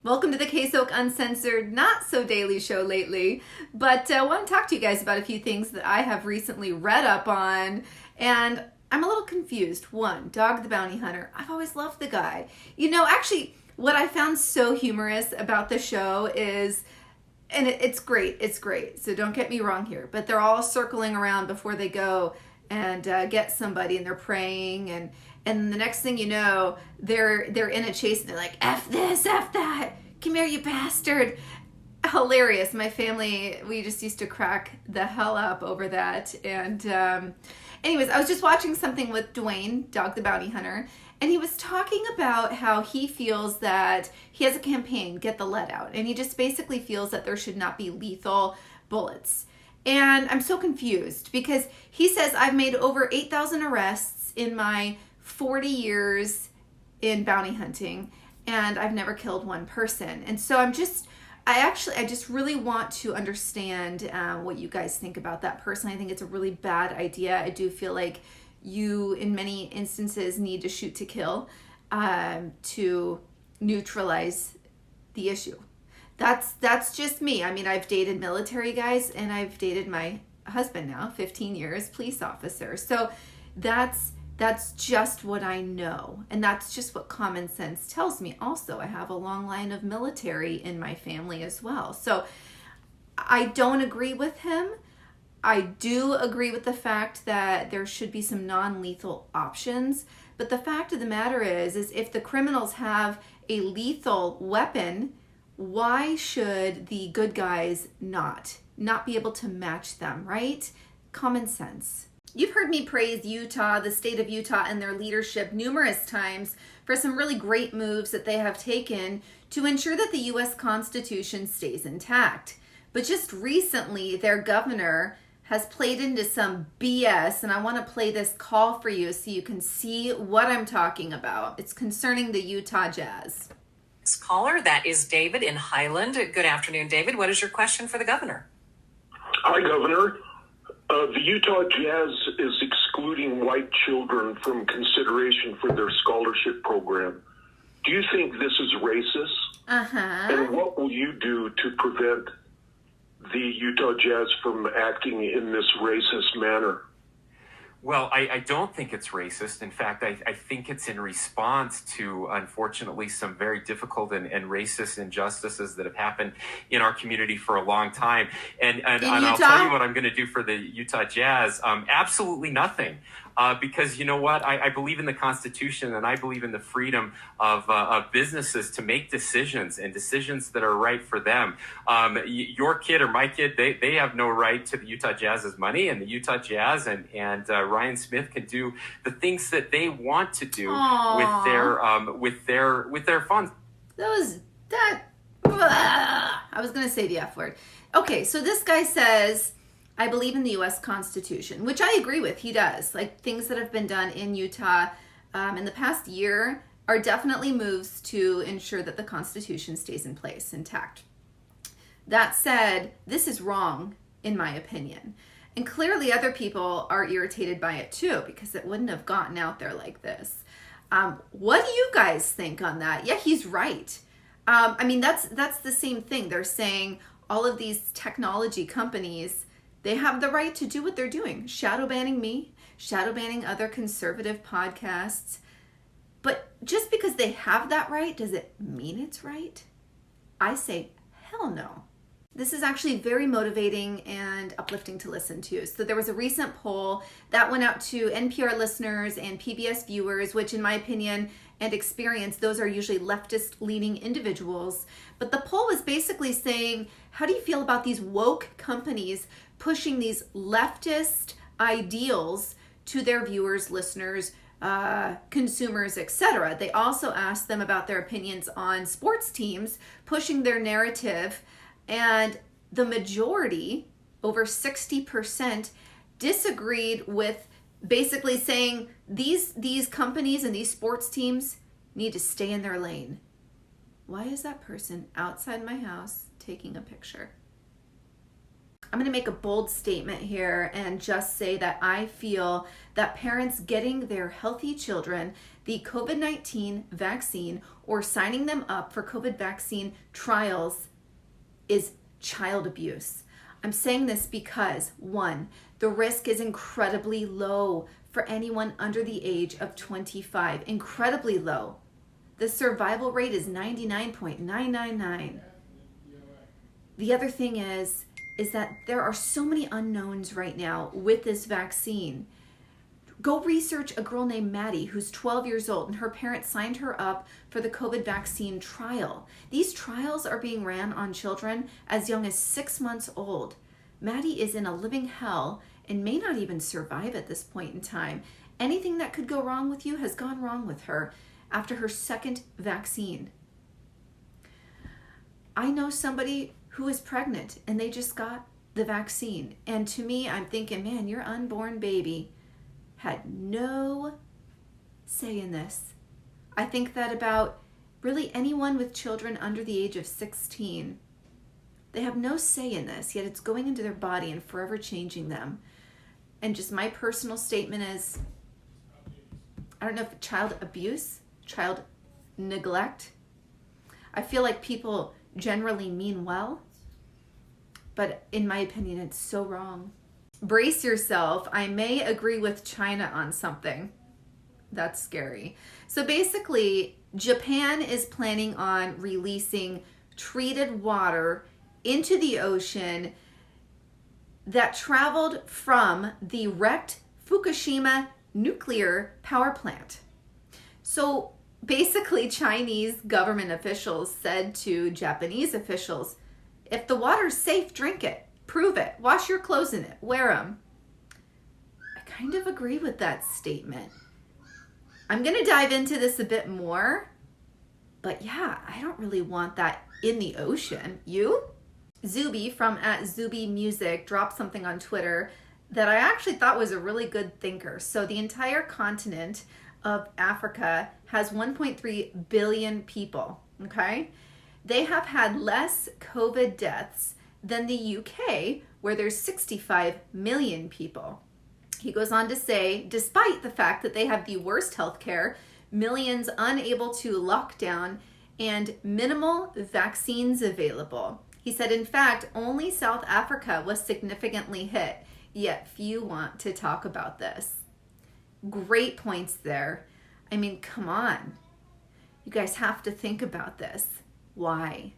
Welcome to the K-Soak Uncensored, not so daily show lately, but I want to talk to you guys about a few things that I have recently read up on, and I'm a little confused. One, Dog the Bounty Hunter. I've always loved the guy. Actually, what I found so humorous about the show is, and it's great, so don't get me wrong here, but they're all circling around before they go and get somebody, and they're praying, and the next thing you know, they're in a chase and they're like, F this, F that, come here, you bastard. Hilarious. My family, we just used to crack the hell up over that. And anyways, I was just watching something with Dwayne, Dog the Bounty Hunter, and he was talking about how he feels that he has a campaign, Get the Lead Out, and he just basically feels that there should not be lethal bullets. And I'm so confused because he says, I've made over 8,000 arrests in my 40 years in bounty hunting, and I've never killed one person. And so I just really want to understand what you guys think about that person. I think it's a really bad idea. I do feel like you, in many instances, need to shoot to kill to neutralize the issue. That's just me. I mean, I've dated military guys, and I've dated my husband now, 15 years, police officer. So that's just what I know. And that's just what common sense tells me. Also, I have a long line of military in my family as well. So I don't agree with him. I do agree with the fact that there should be some non-lethal options. But the fact of the matter is if the criminals have a lethal weapon, why should the good guys not be able to match them, right? Common sense. You've heard me praise Utah, the state of Utah, and their leadership numerous times for some really great moves that they have taken to ensure that the U.S. Constitution stays intact. But just recently, their governor has played into some BS, and I want to play this call for you so you can see what I'm talking about. It's concerning the Utah Jazz. Caller, that is David in Highland. Good afternoon, David. What is your question for the governor? Hi, Governor. The Utah Jazz is excluding white children from consideration for their scholarship program. Do you think this is racist? And what will you do to prevent the Utah Jazz from acting in this racist manner? Well, I don't think it's racist. In fact, I think it's in response to, unfortunately, some very difficult and racist injustices that have happened in our community for a long time. And I'll tell you what I'm going to do for the Utah Jazz. Absolutely nothing. Because you know what? I believe in the Constitution, and I believe in the freedom of businesses to make decisions, and decisions that are right for them. Your kid or my kid, they have no right to the Utah Jazz's money, and the Utah Jazz and Ryan Smith can do the things that they want to do with their funds. I was going to say the F word. Okay, so this guy says, I believe in the U.S. Constitution, which I agree with. He does. Like, things that have been done in Utah in the past year are definitely moves to ensure that the Constitution stays in place, intact. That said, this is wrong, in my opinion. And clearly other people are irritated by it too, because it wouldn't have gotten out there like this. What do you guys think on that? Yeah, he's right. I mean, that's the same thing. They're saying all of these technology companies, they have the right to do what they're doing. Shadow banning me, shadow banning other conservative podcasts. But just because they have that right, does it mean it's right? I say, hell no. This is actually very motivating and uplifting to listen to. So there was a recent poll that went out to NPR listeners and PBS viewers, which in my opinion and experience, those are usually leftist-leaning individuals. But the poll was basically saying, how do you feel about these woke companies pushing these leftist ideals to their viewers, listeners, consumers, etc.? They also asked them about their opinions on sports teams pushing their narrative, and the majority, over 60%, disagreed with basically saying these companies and these sports teams need to stay in their lane. Why is that person outside my house taking a picture? I'm going to make a bold statement here and just say that I feel that parents getting their healthy children the COVID-19 vaccine or signing them up for COVID vaccine trials is child abuse. I'm saying this because, one, the risk is incredibly low for anyone under the age of 25, incredibly low. The survival rate is 99.999. The other thing is that there are so many unknowns right now with this vaccine. Go research a girl named Maddie who's 12 years old and her parents signed her up for the COVID vaccine trial. These trials are being ran on children as young as 6 months old. Maddie is in a living hell and may not even survive at this point in time. Anything that could go wrong with you has gone wrong with her after her second vaccine. I know somebody who is pregnant and they just got the vaccine. And to me, I'm thinking, man, your unborn baby had no say in this. I think that about really anyone with children under the age of 16. They have no say in this, yet it's going into their body and forever changing them. And just my personal statement is, I don't know if child abuse, child neglect. I feel like people generally mean well, but in my opinion, it's so wrong. Brace yourself. I may agree with China on something. That's scary. So basically, Japan is planning on releasing treated water into the ocean that traveled from the wrecked Fukushima nuclear power plant. So basically, Chinese government officials said to Japanese officials, if the water's safe, drink it. Prove it. Wash your clothes in it. Wear them. I kind of agree with that statement. I'm going to dive into this a bit more. But yeah, I don't really want that in the ocean. You? Zuby from @ZubyMusic dropped something on Twitter that I actually thought was a really good thinker. So the entire continent of Africa has 1.3 billion people, okay? They have had less COVID deaths than the UK, where there's 65 million people. He goes on to say, despite the fact that they have the worst healthcare, millions unable to lock down, and minimal vaccines available. He said, in fact, only South Africa was significantly hit, yet few want to talk about this. Great points there. I mean, come on. You guys have to think about this. Why?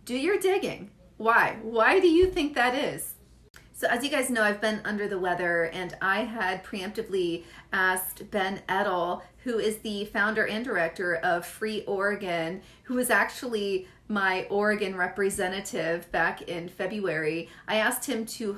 Do your digging. Why? Why do you think that is? So as you guys know, I've been under the weather, and I had preemptively asked Ben Edel, who is the founder and director of Free Oregon, who was actually my Oregon representative back in February. I asked him to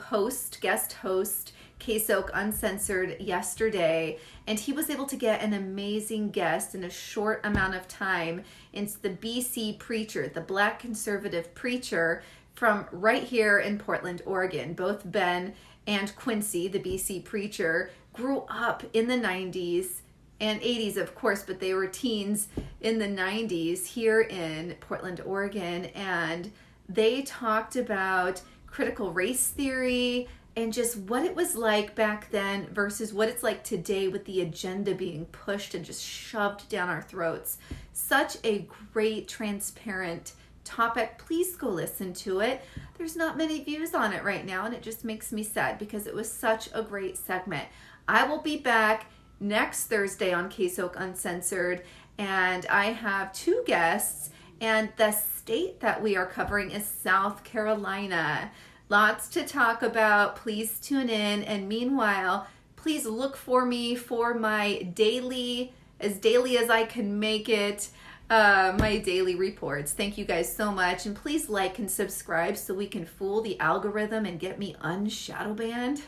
guest host KSOK Uncensored yesterday, and he was able to get an amazing guest in a short amount of time. It's the BC preacher, the Black conservative preacher from right here in Portland, Oregon. Both Ben and Quincy, the BC preacher, grew up in the 90s and 80s, of course, but they were teens in the 90s here in Portland, Oregon, and they talked about critical race theory and just what it was like back then versus what it's like today with the agenda being pushed and just shoved down our throats. Such a great, transparent topic. Please go listen to it. There's not many views on it right now, and it just makes me sad because it was such a great segment. I will be back next Thursday on KSOK Uncensored, and I have 2 guests, and the state that we are covering is South Carolina. Lots to talk about. Please tune in, and meanwhile, please look for me for my daily as I can make it, my daily reports. Thank you guys so much, and please like and subscribe so we can fool the algorithm and get me unshadow banned.